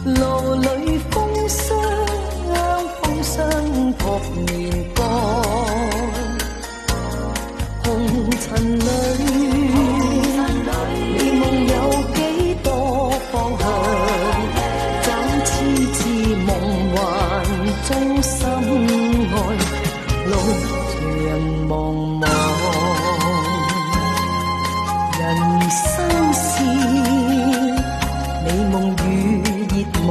路裏風霜撲面光，紅塵裏美夢有幾多方向，找痴痴夢幻中心愛，路隨人茫茫，人生是美夢與熱望，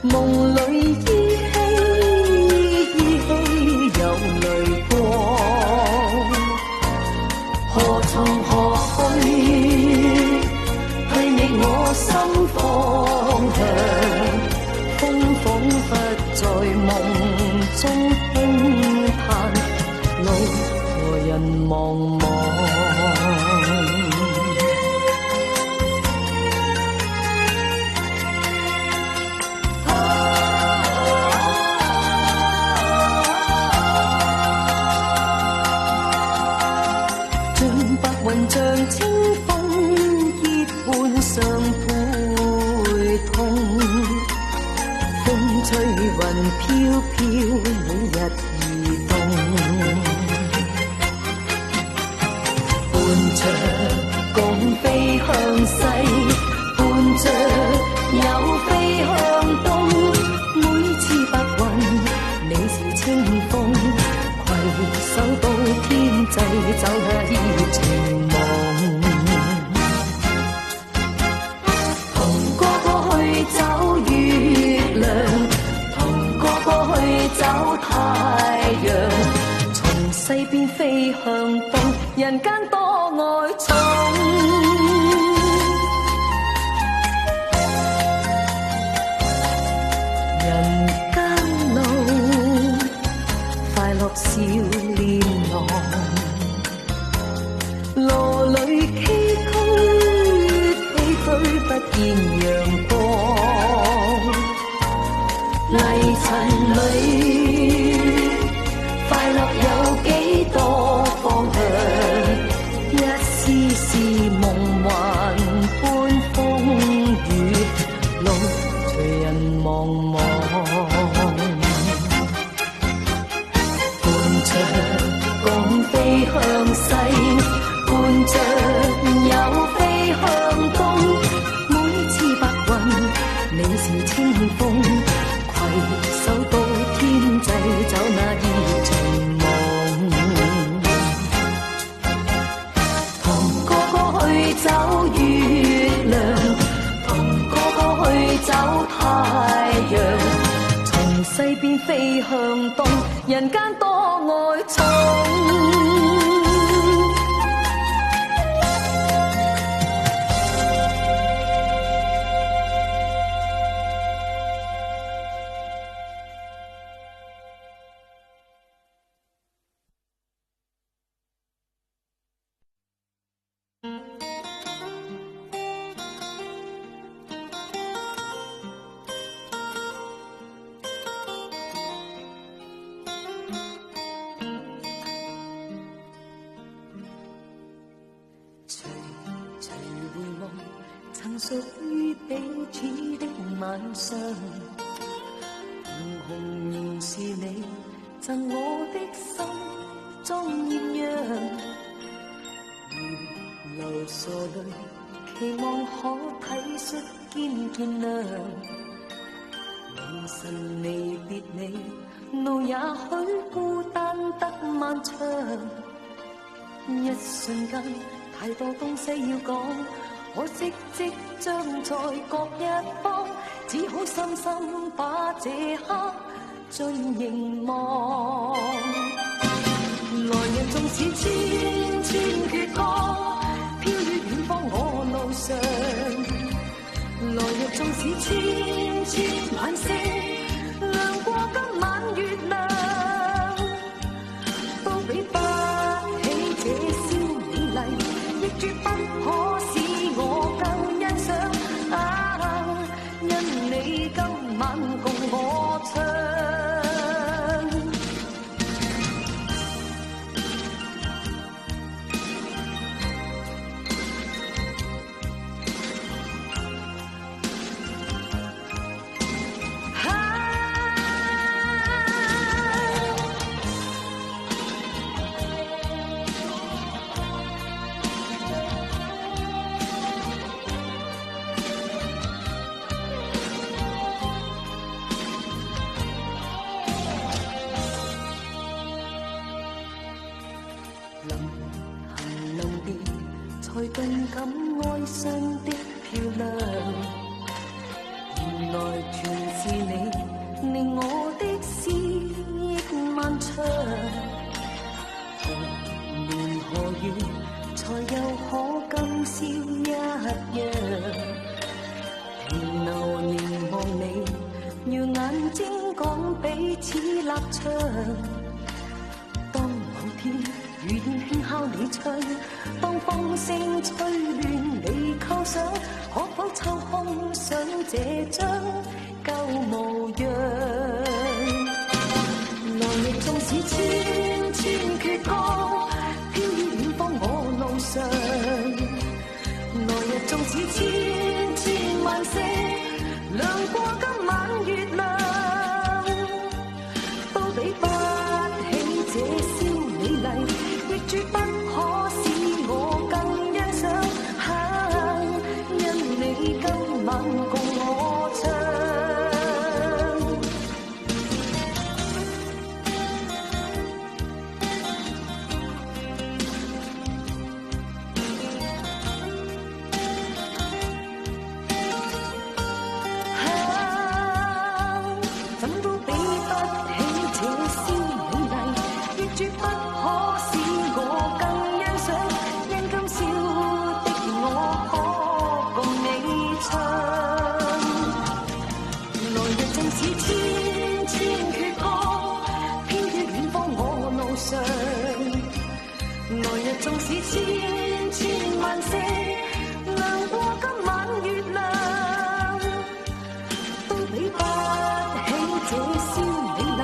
夢裏依稀有淚光，何從何去，去覓我心方向，風彷彿在夢中輕嘆，路和人茫茫。像清風結伴相陪同，風吹雲飄飄，每日移動，伴着共飛向西，伴着又飛向東，每次白雲你是清風，攜手到天際走那熱情夢。走月亮，同個個去找太陽，從西邊飛向東，人間多愛寵。人間路，快樂笑臉囊，路裏崎嶇不見陽光，泥塵裏快樂有幾多方向，一絲絲夢幻般風雨，路隨人茫茫，伴着共飛向西，伴着又飛向東，每次白雲你是清風，攜手到天際走那熱情夢，同個個去找月亮，同個個去找太陽，從西邊飛向東，人間多愛寵。屬於彼此的晚上，紅紅仍是你贈我的心中豔陽，如流傻淚，期望可體恤兼見諒，明晨離別你，路也許孤單得漫長，一瞬間太多東西要講，可惜即將在各一方，只好深深把這刻盡凝望。來日縱使千千闕歌，飄於遠方我路上。來日縱使千千晚星，亮過今晚月亮，都比不起這宵美麗，亦絕不可使我更欣賞啊！因你今晚共我唱。哀傷的漂亮，原來全是你令我的思憶漫長。何年何月才又可今宵一樣？停留凝望你，讓眼睛講彼此立場。當某天遠輕敲你窗，當風聲吹亂你構想，可否抽空想這張舊模樣？來日縱使千千闕歌，飄於遠方我路上。來日縱使千千萬星，亮過今晚月亮，都比不起這宵美麗，亦絕不可使我更欣賞。因你今晚共我唱。怎都比不起這宵美麗，亦絕不可使我更欣賞。因今宵的我可共你唱。來日縱使千千闕歌，飄於遠方我路上。來日縱使千千萬星，亮過今晚月亮，都比不起這宵美麗，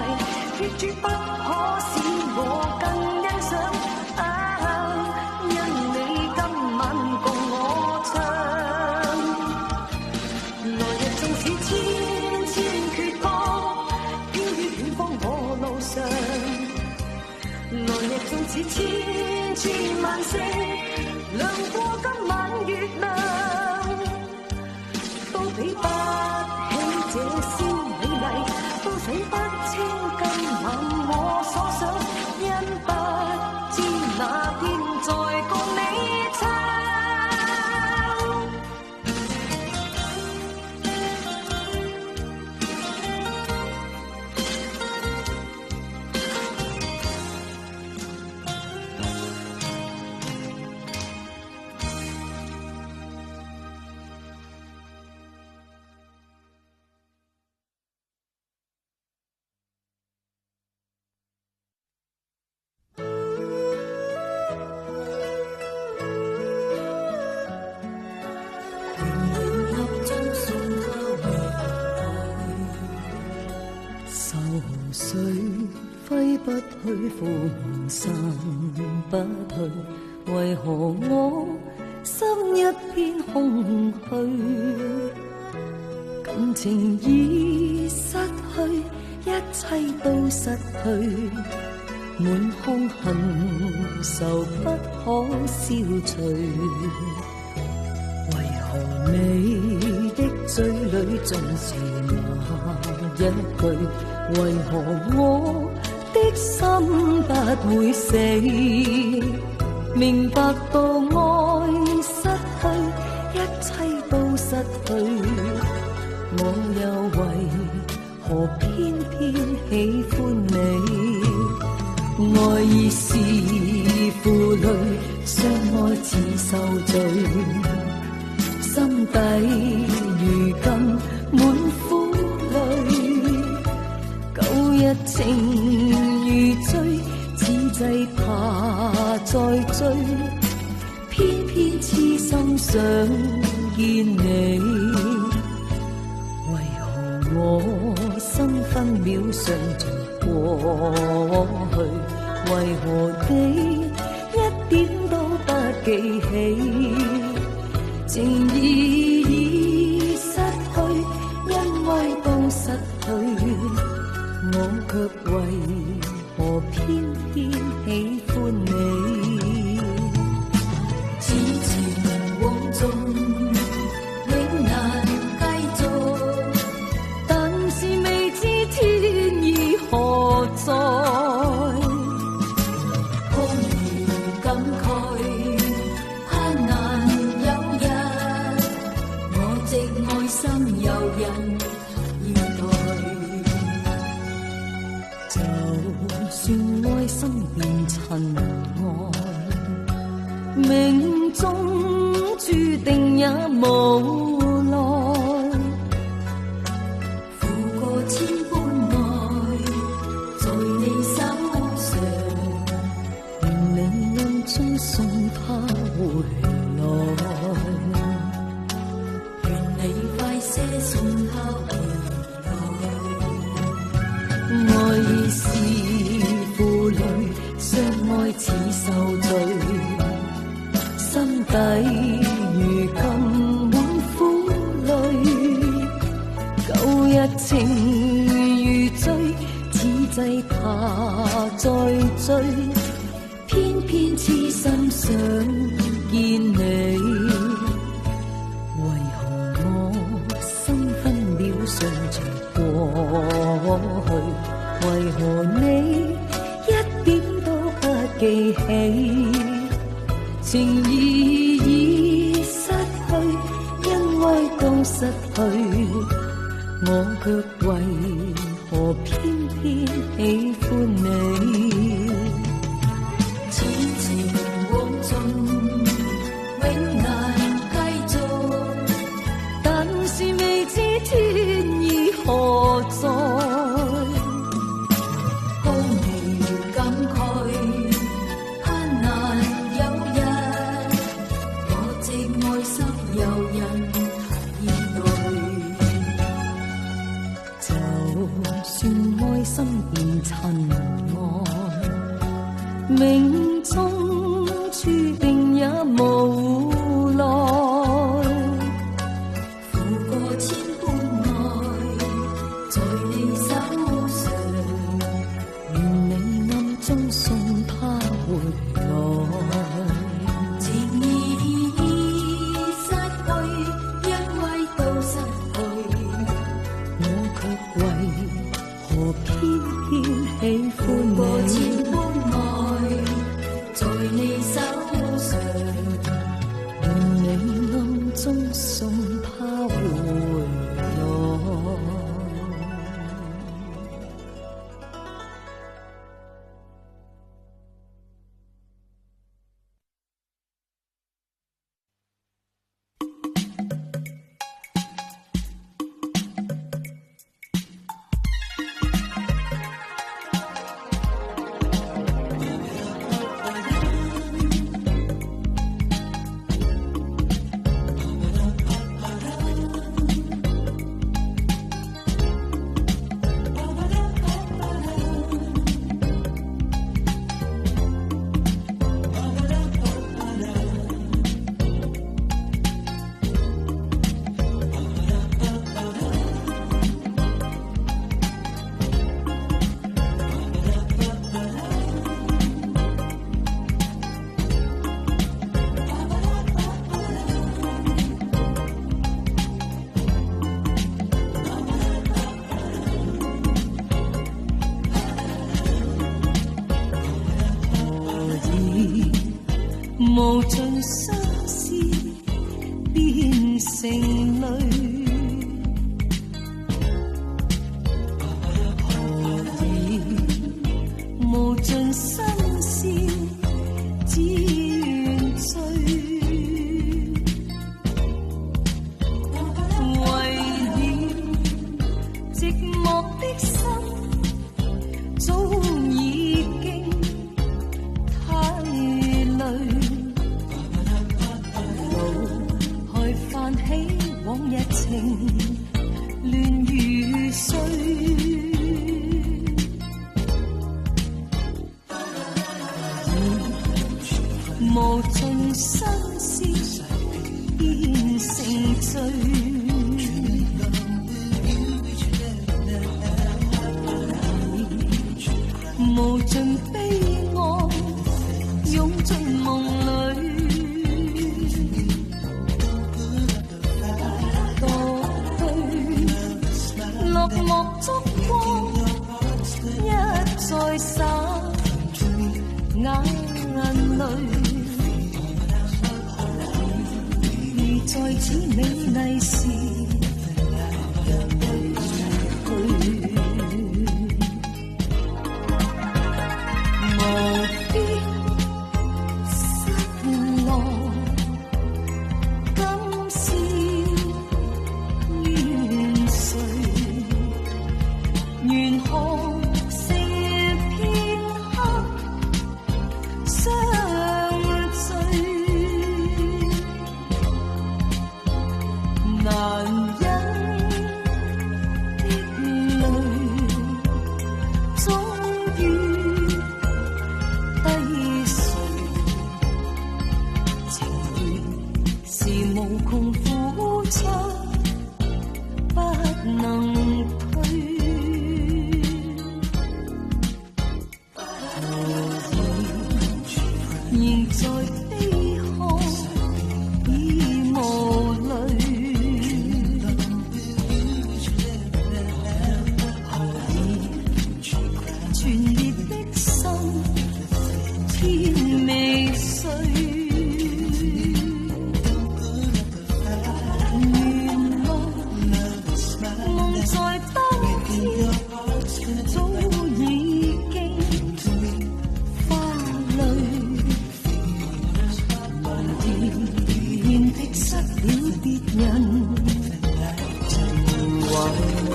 亦絕不可使我更欣賞。因你今晚共我唱。來日縱使千千闕歌，飄於遠方我路上。來日縱使千千萬星，亮過今晚月亮，都比不起這宵美麗，都洗不清今晚我所想。因不知哪天再共你唱。愁緒揮不去，風散不去，為何我心一片空虛？感情已失去，一切都失去，滿腔恨愁不可消除。為何你的嘴裏盡是那一句？為何我的心不會死？明白到愛失去，一切都失去，我又為何偏偏喜歡你？愛意是負累，相愛似受罪，心底如今滿苦淚。舊日情如醉，此際怕再追，偏偏痴心想見你。為何我生分秒上盡過去？為何你一點都不記起？情意已失去，因愛都失去，我卻為何偏偏喜歡你？此情往縱永難繼續，但是未知天意何在。空餘感慨，盼難有日無奈，付過千般愛，在你手上，願你暗中送他回來，願你快些送他回來。愛是負累，相愛似受罪，心底如今滿苦淚，舊日情如醉，此際怕再追，偏偏痴心想見你，為何我心分秒順着過去，為何你一點都不記起，情意已失去，因為當失去，我卻為何偏偏喜歡你？此情往盡，永難繼續，但是未知天意何在，高眉感慨，盼難有日，我寂愛心有人以對，就算愛心變塵埃，命中注定也無奈，付過千般愛，在你手上，願你暗中送他回來，情意已失去，因為都失去，我卻為何偏偏喜歡你？付過千般愛，在你手上，願你暗中送他回來。無盡相思變成淚，何以無盡心事只願醉，為了寂寞的心早已經太累，泛起往日情亂如水，無盡心思變成罪，無盡悲哀湧進夢裏，落寞燭光一再灑眼淚，而在此美麗時無必失落，今宵窮付出，不能退。仍在悲哭，已無淚。全裂的心，天未碎。原來夢在當天，早已經花淚。無言的失了別人懷裡。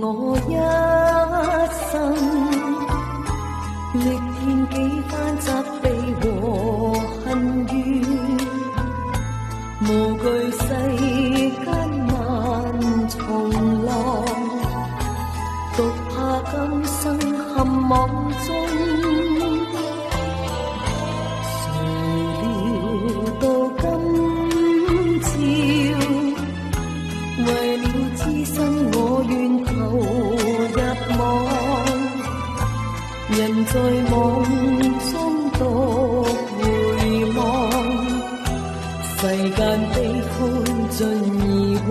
我一生歷遍幾番責備和恨怨，無懼世間萬重浪，獨怕今生陷網中。誰料到今朝，為了知身我願投入網，人在夢中獨回望，世間悲歡盡已還。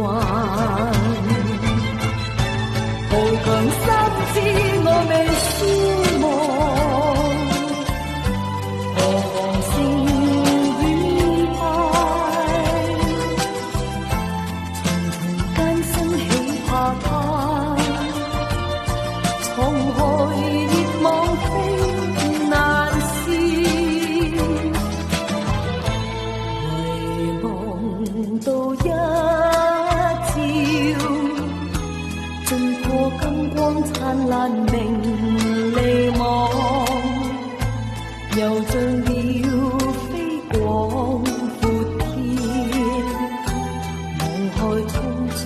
豪強心知我未消亡，何妨勝與敗，重重艱辛起怕他，滄海熱望非難事，遺忘到一朝，盡過金光燦爛明離望，又像鳥飛廣闊天，望海衝出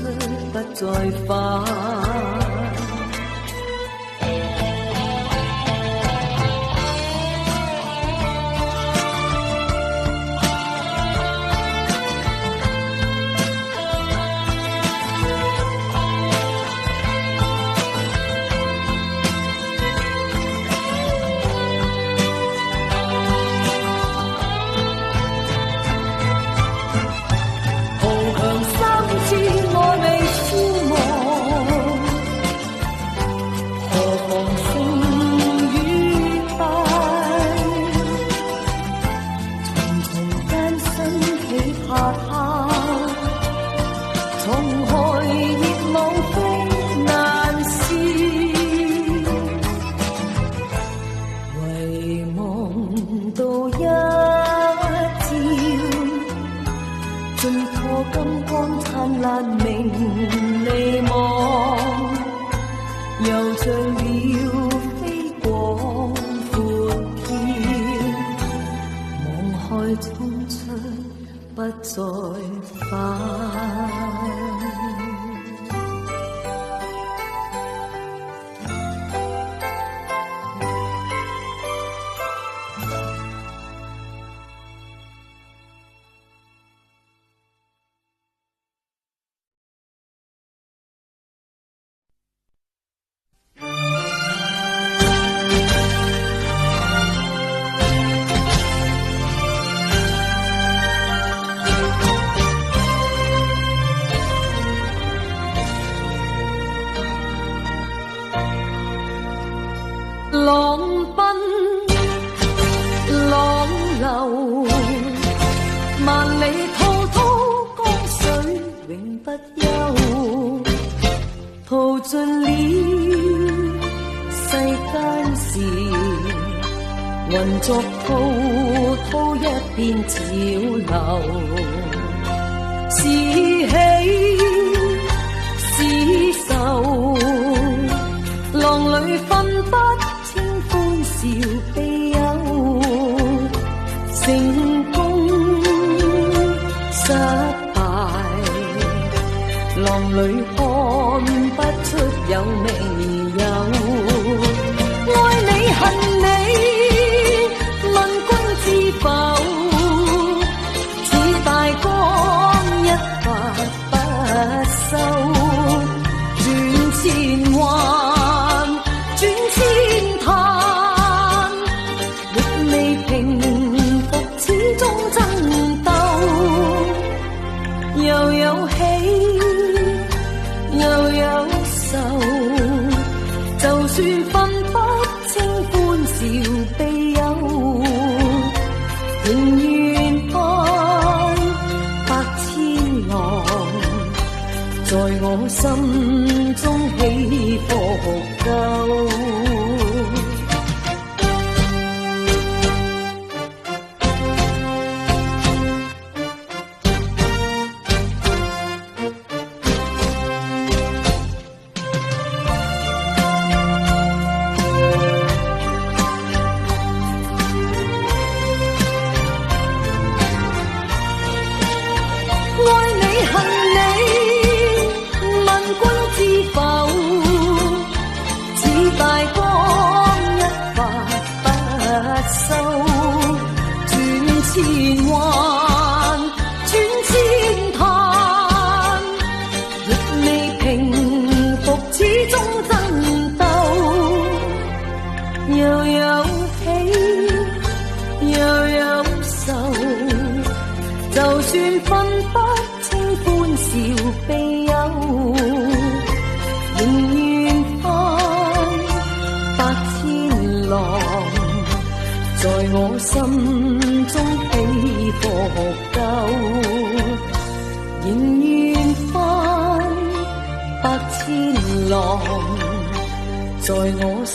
不再返。休，淘盡了世間事，混作滔滔一片潮流，是喜是愁，浪裏分不清歡笑悲憂，成功失敗，浪裏看不出有未有。愛你恨你，問君知否？似大江一發不收，轉千彎轉千灘，亦未平復，始終爭鬥，又有喜又有愁，就算分不清歡笑悲憂，仍願翻百千浪，在我心中起伏夠。就算分不清歡笑悲憂，仍願翻百千浪，在我心中起伏夠，仍願翻百千浪，在我心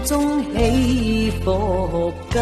中起伏夠。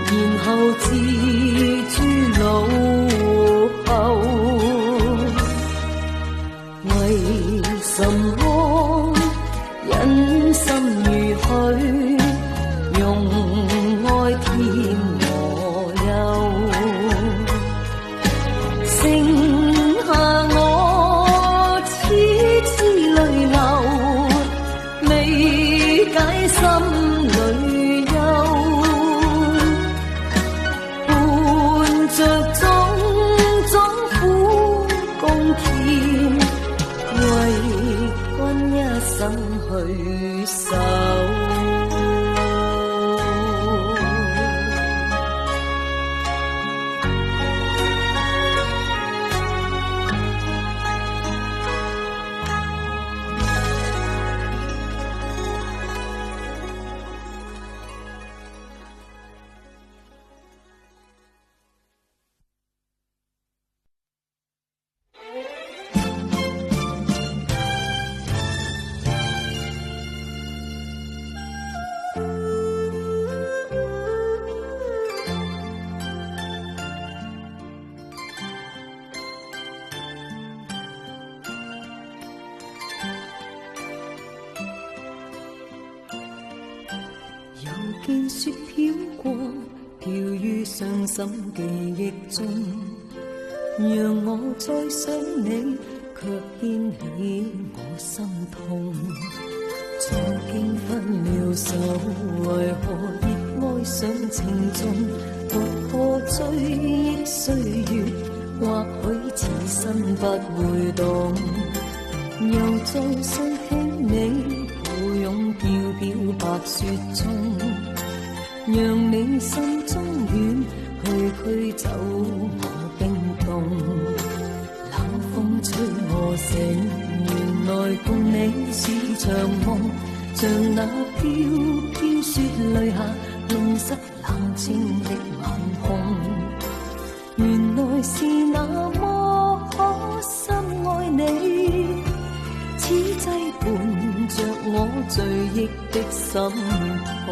然後自諸腦後。為什麼忍心如許，用愛填我憂？剩下我痴痴淚流，未解心裏憂。伴着種種苦共甜，為君一生去守。見雪飄過，飄於傷心記憶中，讓我再想你，卻掀起我心痛。曾經分了手，為何亦愛上情重？獨個追憶歲月，或許此生不會懂。又再想起你，抱擁飄飄白雪中，讓你心中暖，去走我冰凍。冷風吹我醒，原來共你是場夢，像那飄飄雪淚下弄濕冷清的晚空。原來是那麼可深愛你，此際伴着我醉憶的心痛。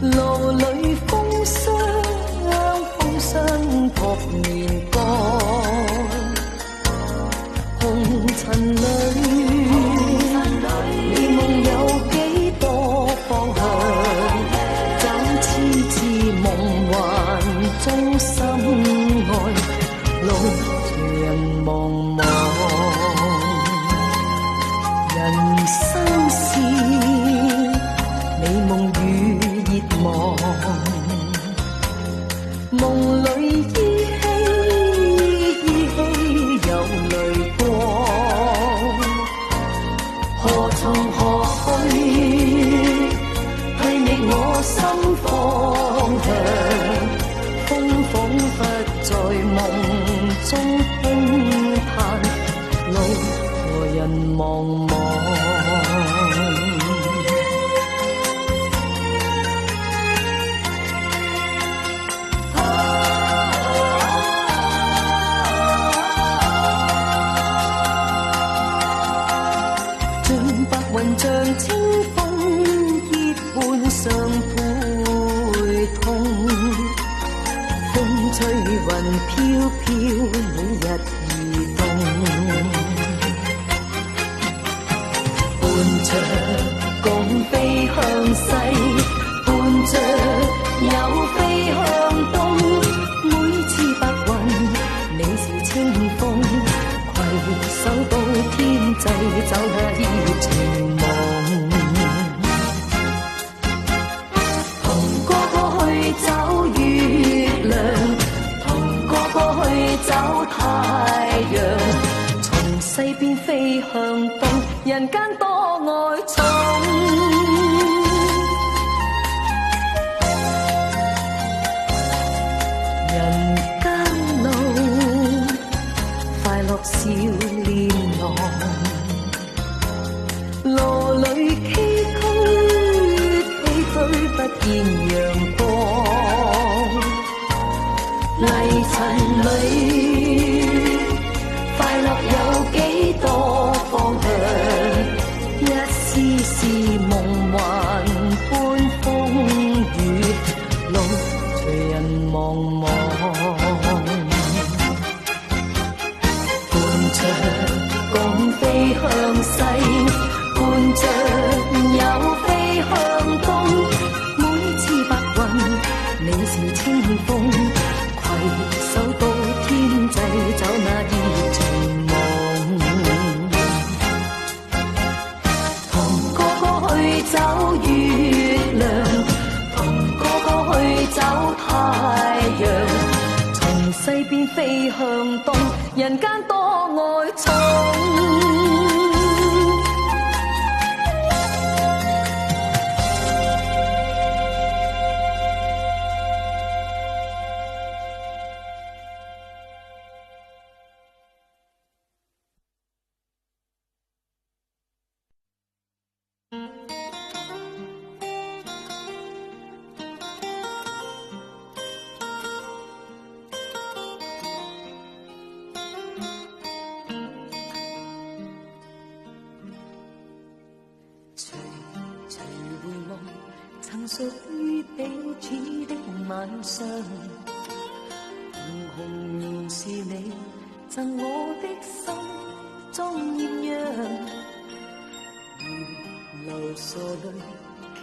路裏風霜，風霜撲面乾，紅塵裏，你夢有幾多方向？找痴痴夢幻中心愛，路途人茫茫，人生是美夢與熱望，夢裏依稀有淚光，何從何去，替你我心方向，風彷彿在夢中輕嘆，路途人茫茫。像清風結伴上陪同，風吹雲飄飄，每日移動，伴着共飛向西，伴着又飛向東，每次白雲你是清風，攜手到天際走下熱情夢。找月亮，同個個去找太陽，從西邊飛向東，人間多愛重。找月亮，同哥哥去找太陽，從西邊飛向東，人間多愛寵。屬於彼此的晚上，紅紅仍是你贈我的心中豔陽，流傻淚，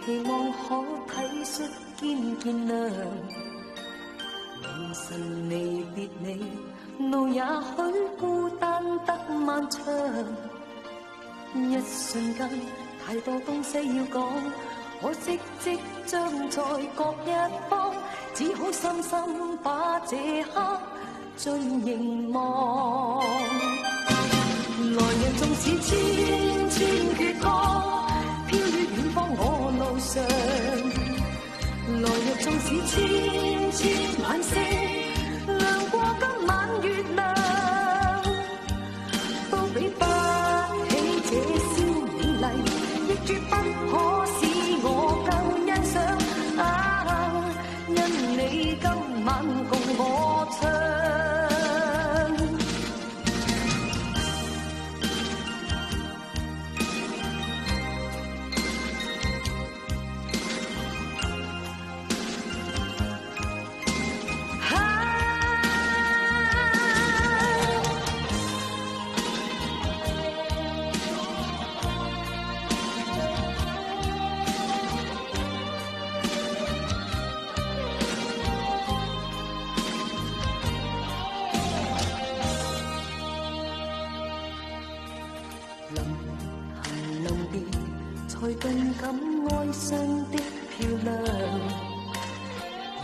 期望可體恤兼見諒。明晨離別你，路也許孤單得漫長，一瞬間太多東西要講。可惜即將在各一方，只好深深把這刻盡凝望。來日縱使千千闕歌，飄於遠方我路上。來日縱使千千晚星，亮過今晚月亮，都比不起這宵美麗，亦絕不可使我更欣賞啊！因你今晚共我唱。才更感哀傷的漂亮，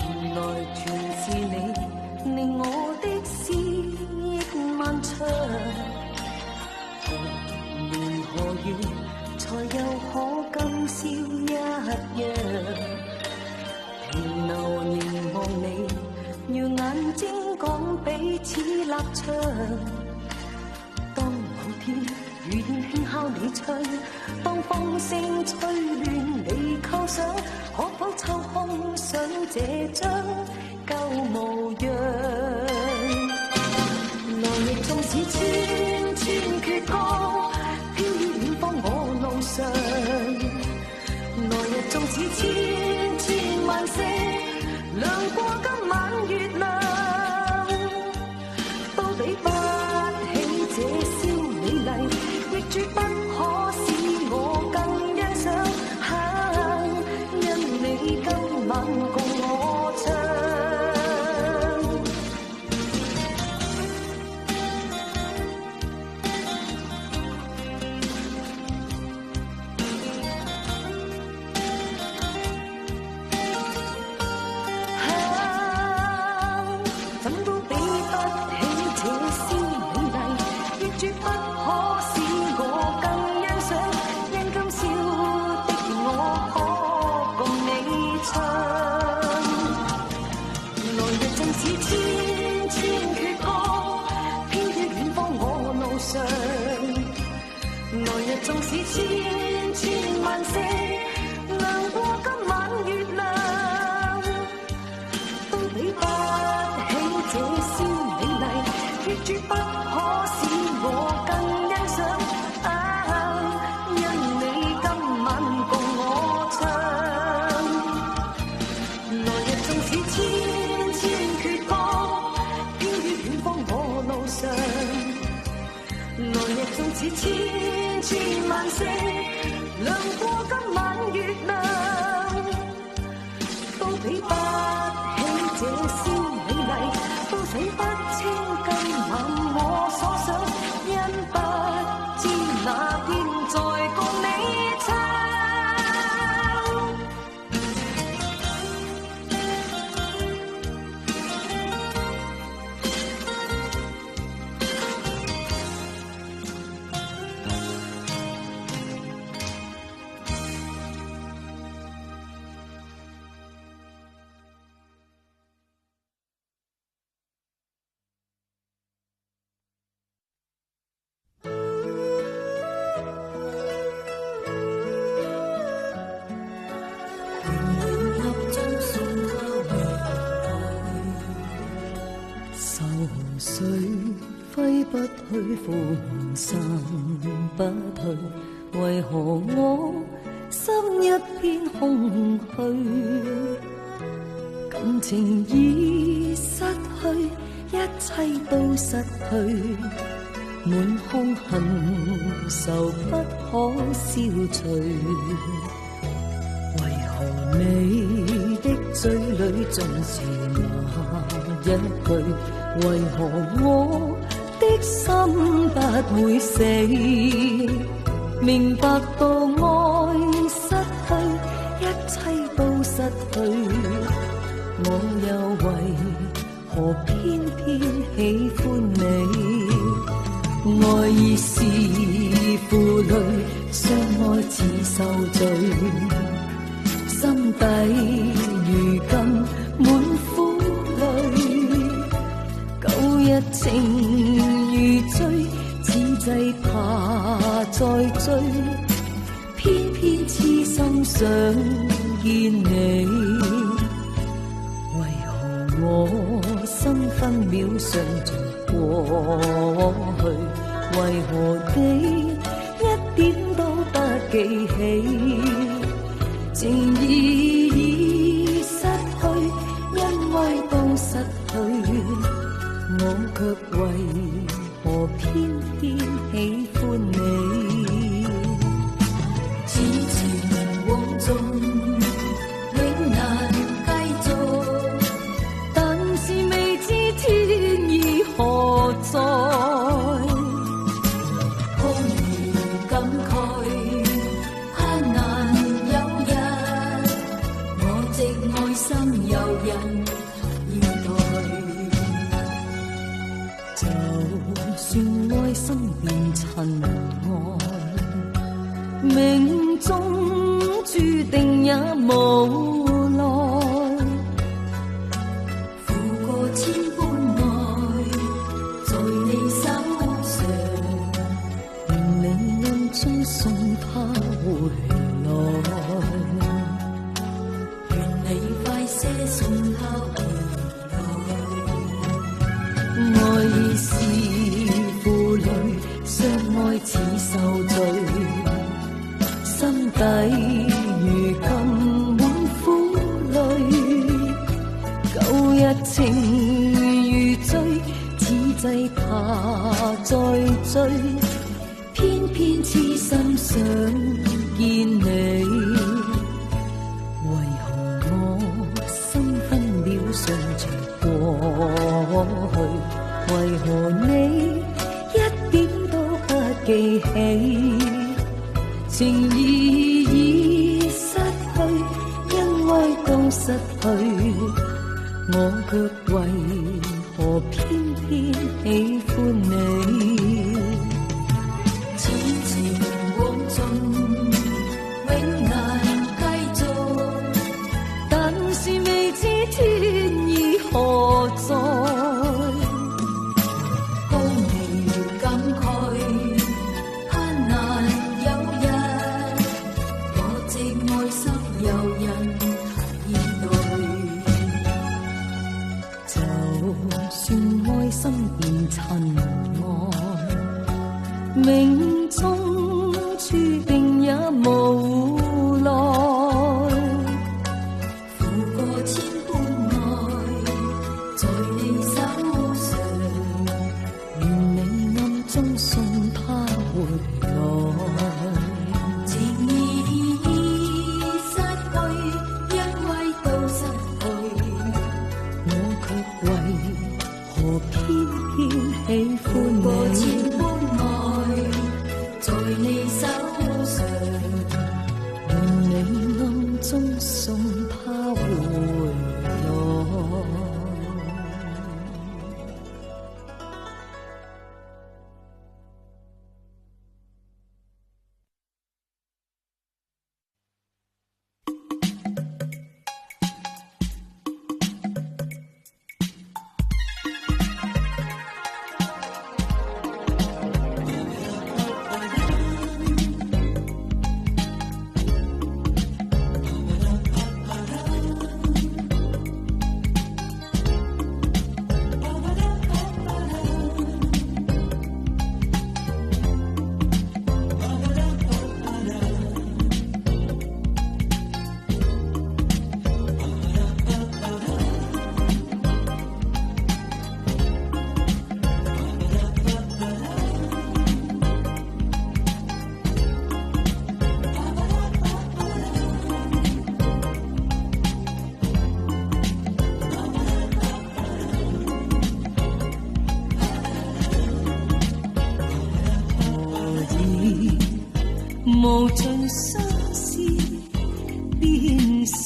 原來全是你令我的思憶漫長。何年何月才又可今宵一樣，停留凝望你，讓眼睛講彼此立場。當某天雨點輕敲你窗，當風聲吹亂你構想，可否抽空想這張舊模樣？來日縱使千千闕歌，飄於遠方我路上。來日縱使千千晚星，亮過今晚月亮，都比不起這宵美麗，亦絕不可使我更欣賞啊！因你今晚共我唱。去浮生不退，為何我心一片空虛？感情已失去，一切都失去，滿腔恨愁不可消除。為何你的嘴裏盡是那一句？為何我的心不會死？明白到愛失去，一切都失去，我又為何偏偏喜歡你？愛已是負累，相愛似受罪，心底如今滿苦淚。舊日情如醉，此際怕再追，偏偏痴心想見你。為何我心分秒上盡過去？為何你一點都不記起？情意已失去，因愛都失去，我卻為何偏偏喜歡你？此情往縱永難繼續，但是未知天意何在。空餘感慨，盼難有日，我直愛心有人要待。就算愛心變塵埃，命中注定也無奈。負過千般愛，在你手上，願你暗中送他回來，願你快些送他回來。愛已是負累，相愛似受罪，心底如今滿苦淚。舊日情如醉，此際怕再追，偏偏痴心想見你。為何我心分秒上隨過去？為何你一點都不記起？情意已失去，因愛都失去，我卻為何偏偏喜歡你？此情往盡永難繼續，但是未知天意何在。空餘感慨，盼難有日，我直愛心有人要待。就算愛心變塵埃，命中注定也無奈。負過千般愛，在你手上，願你暗中送他回來。情意已失去，因愛都失去，我卻為何偏偏喜歡你？負過千般愛，在你手上，願你暗中送他回來。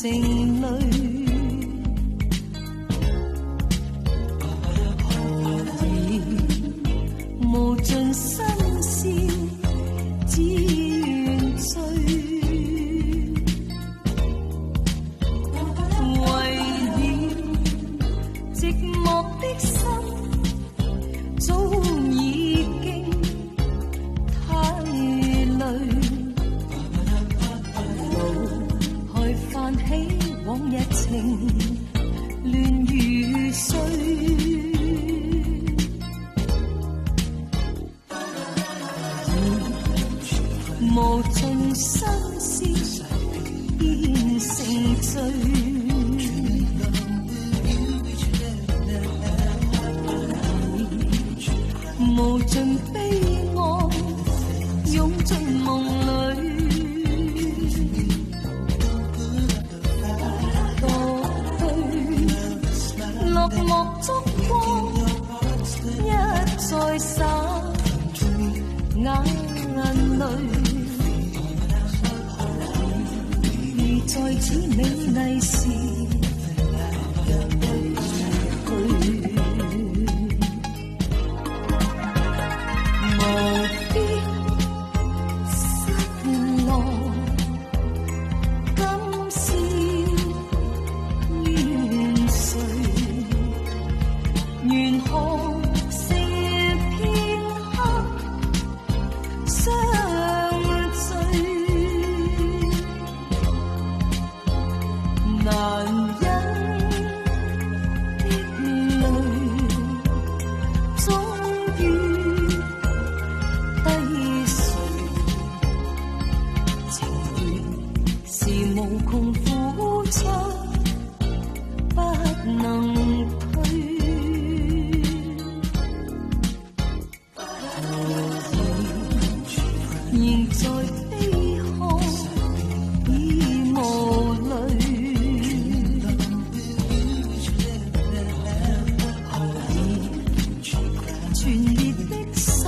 城裏。無盡新鮮，只願醉。為了寂寞的心，早已經太累。腦海泛起往日情，亂如水。無盡心思變成罪，無盡悲哀湧進夢裏，過去落寞燭光一再灑眼淚。在此美麗時，無必失落，今宵怨誰？願看剩片刻相聚。難忍的淚，終於低垂。情緣是無窮付出，不能退。仍在悲哭，已無淚。全烈的心，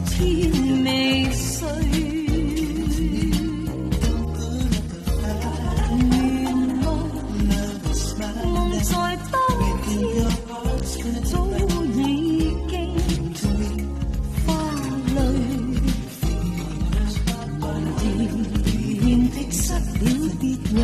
天未碎。原來夢在當天，早已經花淚。無言的失了別人，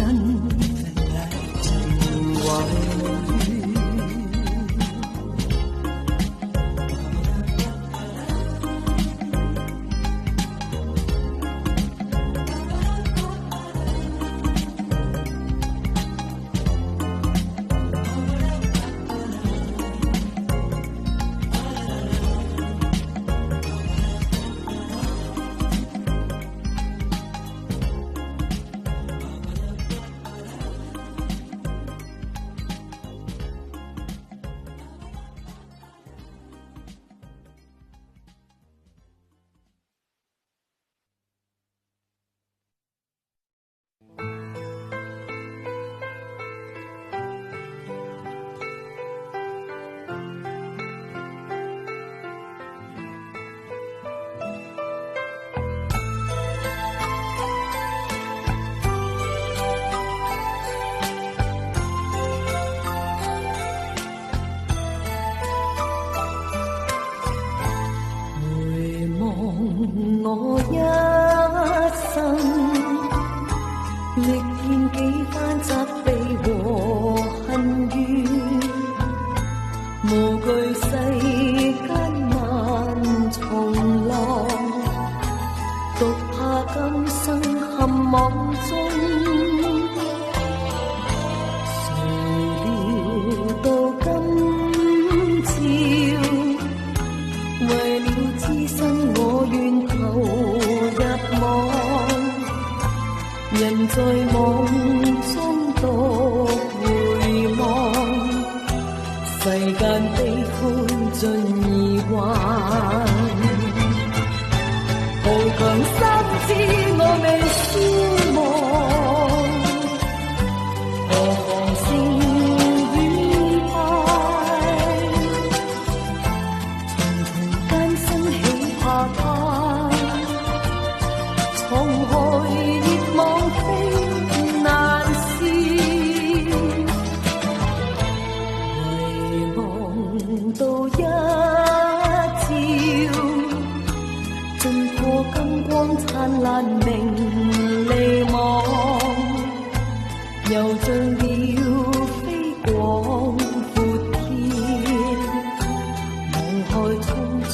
我一生歷見幾番責備和恨怨，無懼世間萬重浪，獨怕今生陷網中。誰料到今朝，為了知身我願投入網，人在網中獨回望，世間悲歡盡已還，豪強心知我未消亡，何妨勝與敗，重重艱辛喜怕他，滄海烈網飛難又像鳥飛廣闊天，望開衝出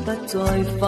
不再返。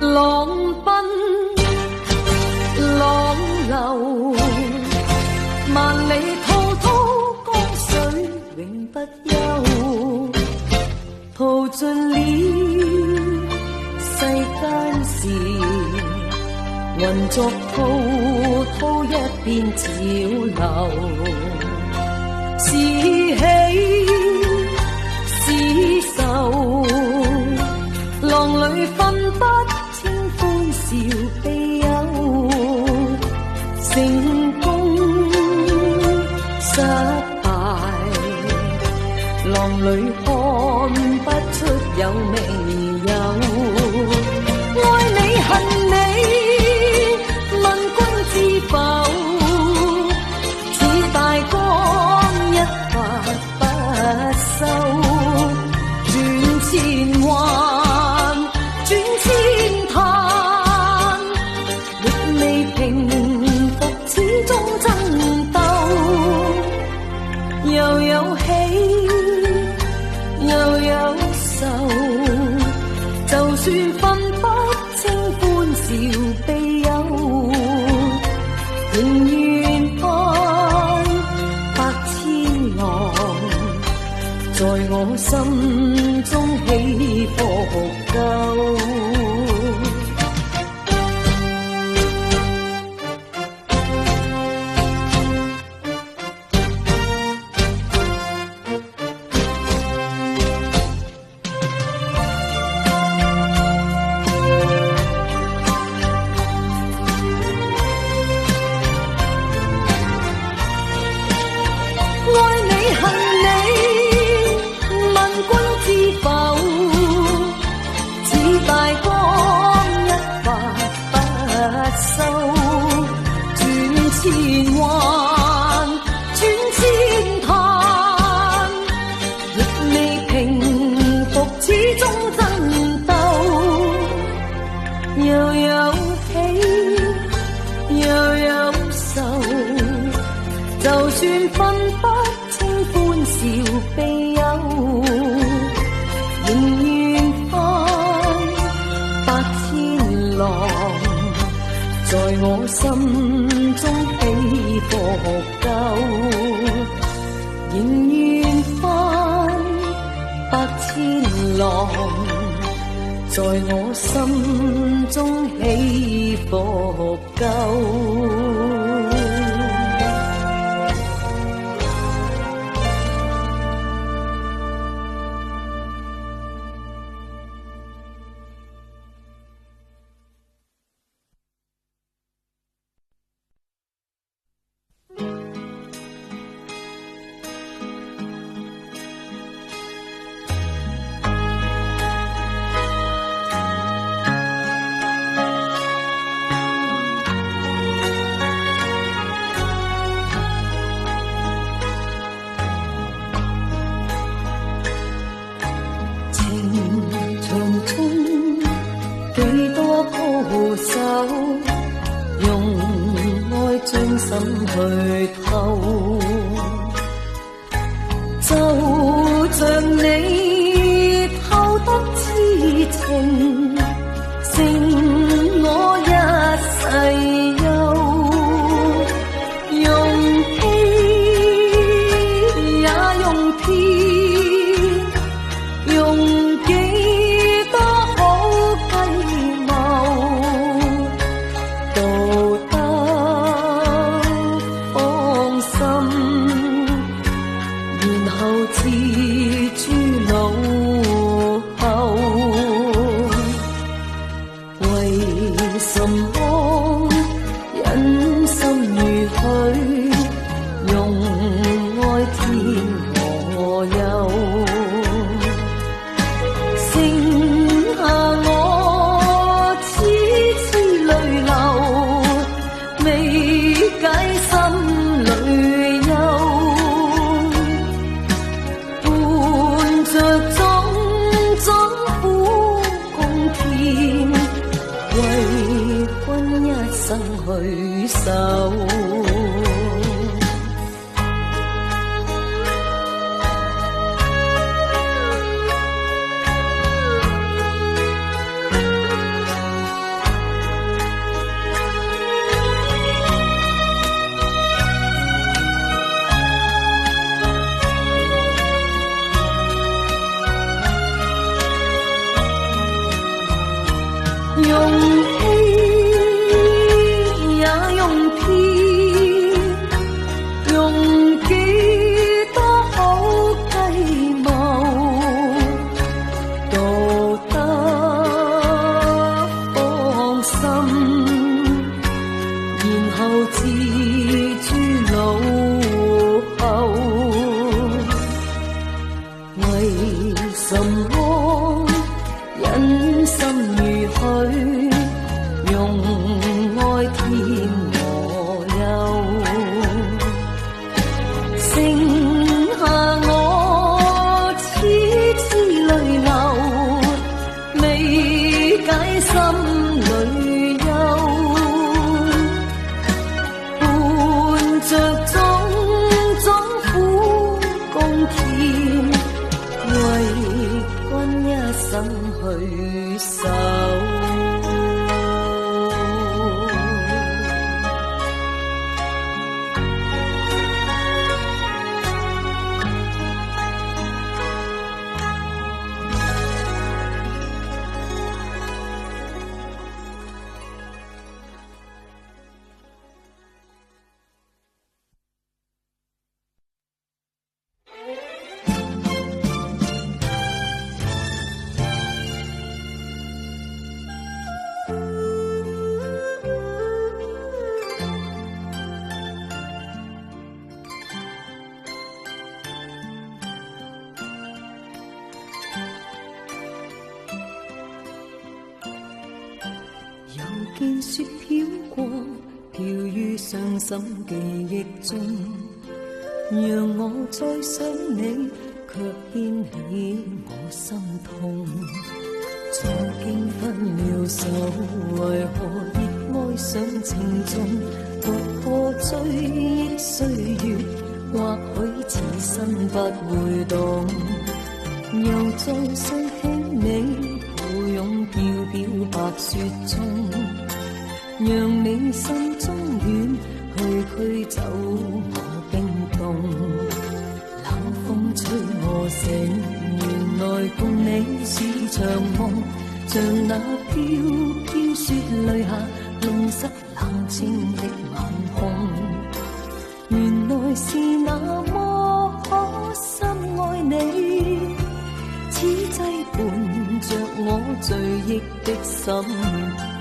浪奔浪流，萬里滔滔江水永不休，淘盡了世間事，渾作滔滔一片潮流，是喜是愁，浪裏分不笑悲憂，成功失敗，浪裏看不出有未有。愛你恨你，問君知否？似大江一發不收，轉千彎，轉千灘。又有喜又有愁，就算分不清歡笑悲憂，仍願開百千浪，在我心中起伏夠。就算分不清歡笑悲憂，仍願翻百千浪，在我心中起伏夠，仍願翻百千浪，在我心中起伏夠。用愛將心去透，就像你透得痴情，剩我一世憂，用欺也用騙，用幾多好計謀，道德放心，然後置諸腦後。為什麼忍心如許，用愛天和佑，剩下我痴痴淚流，未解心裏憂，伴着種種苦共甜，為君一生去守。用欺也用騙，用幾多好計謀，道德放心，然後置諸腦後。為什麼忍心如許，用愛天和佑，剩下我痴痴淚流，未解心裏憂，伴着種種苦共甜，為君一生去守。見雪飄過，飄於傷心記憶中，讓我再想你，卻牽起我心痛。曾經分了手，為何亦愛上情重？獨個追憶歲月，或許此生不會懂。又再想起你，抱擁飄飄白雪中，讓你心中遠，去走我冰凍。冷風吹我醒，原來共你是場夢，像那飄飄雪淚下弄濕冷清的晚空。原來是那麼可深愛你，此際伴着我醉憶的心痛。